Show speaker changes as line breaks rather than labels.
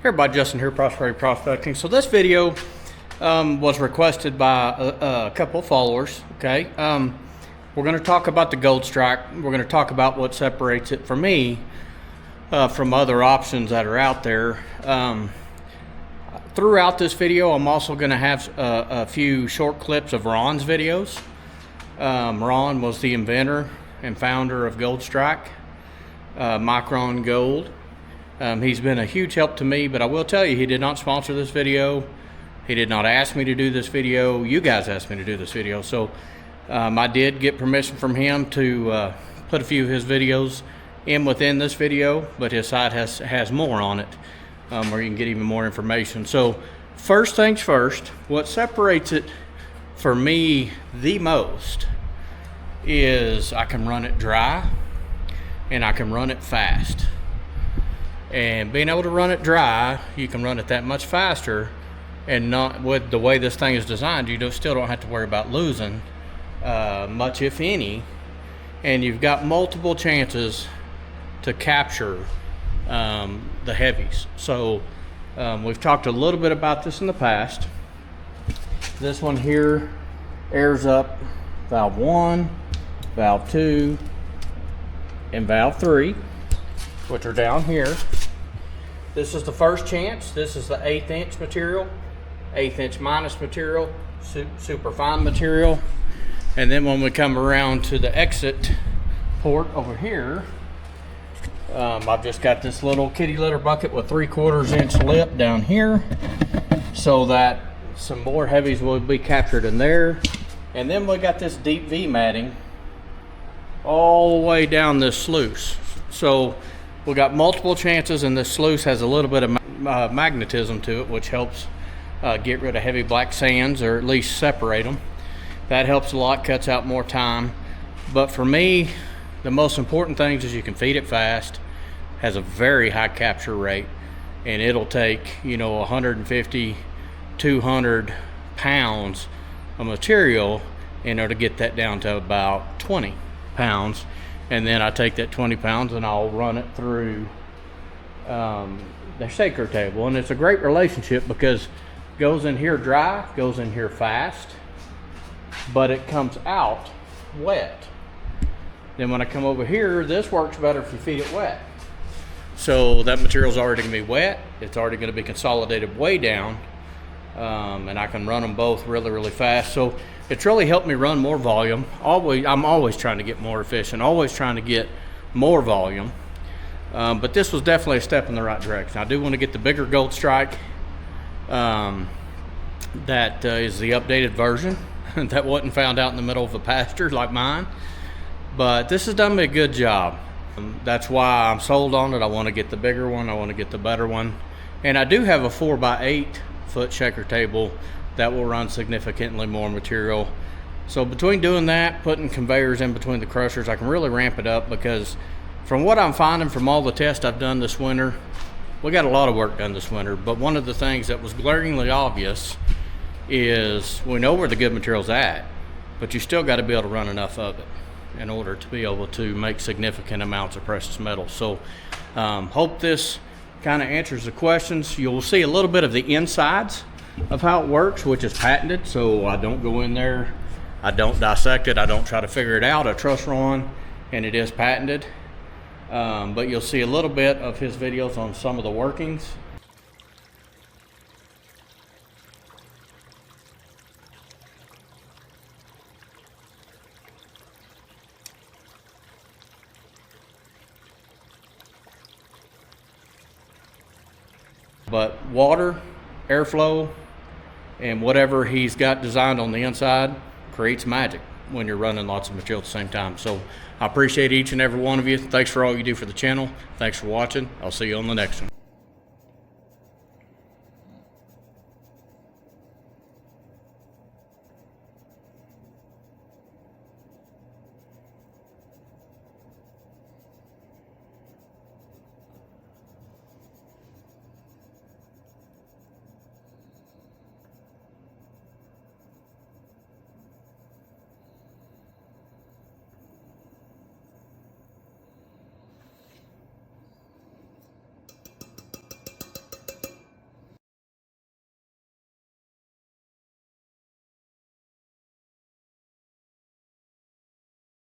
Everybody, Justin here, Prosperity Prospecting. So this video was requested by a couple of followers. Okay, we're going to talk about the Gold Strike. We're going to talk about what separates it for me from other options that are out there. Throughout this video, I'm also going to have a few short clips of Ron's videos. Ron was the inventor and founder of Gold Strike, Micron Gold. He's been a huge help to me, but I will tell you, he did not sponsor this video. He did not ask me to do this video. You guys asked me to do this video. So I did get permission from him to put a few of his videos within this video, but his site has more on it, where you can get even more information. So first things first, what separates it for me the most is I can run it dry and I can run it fast. And being able to run it dry, you can run it that much faster, and not with the way this thing is designed, you still don't have to worry about losing much, if any, and you've got multiple chances to capture the heavies. So we've talked a little bit about this in the past. This one here airs up valve 1, valve 2, and valve 3, which are down here. This is the first chance. This is the 1/8 inch material, 1/8 inch minus material, super fine material. And then when we come around to the exit port over here, I've just got this little kitty litter bucket with 3/4 inch lip down here, so that some more heavies will be captured in there. And then we got this deep V matting all the way down this sluice. So we got multiple chances, and this sluice has a little bit of magnetism to it, which helps get rid of heavy black sands, or at least separate them. That helps a lot, cuts out more time. But for me, the most important things is you can feed it fast, has a very high capture rate, and it'll take 150, 200 pounds of material in order to get that down to about 20 pounds. And then I take that 20 pounds and I'll run it through the shaker table. And it's a great relationship because it goes in here dry, goes in here fast, but it comes out wet. Then when I come over here, this works better if you feed it wet. So that material's already gonna be wet. It's already gonna be consolidated way down. And I can run them both really, really fast. So it's really helped me run more volume. I'm always trying to get more efficient, always trying to get more volume. But this was definitely a step in the right direction. I do want to get the bigger Gold Strike. That is the updated version that wasn't found out in the middle of a pasture like mine. But this has done me a good job. That's why I'm sold on it. I want to get the bigger one. I want to get the better one. And I do have a 4x8 foot shaker table that will run significantly more material. So between doing that, putting conveyors in between the crushers, I can really ramp it up, because from what I'm finding from all the tests I've done this winter, we got a lot of work done this winter, but one of the things that was glaringly obvious is we know where the good material's at, but you still got to be able to run enough of it in order to be able to make significant amounts of precious metals. So hope this kind of answers the questions. You'll see a little bit of the insides of how it works, which is patented, so I don't go in there, I don't dissect it, I don't try to figure it out. I trust Ron, and it is patented. But you'll see a little bit of his videos on some of the workings. But water, airflow, and whatever he's got designed on the inside creates magic when you're running lots of material at the same time. So I appreciate each and every one of you. Thanks for all you do for the channel. Thanks for watching. I'll see you on the next one.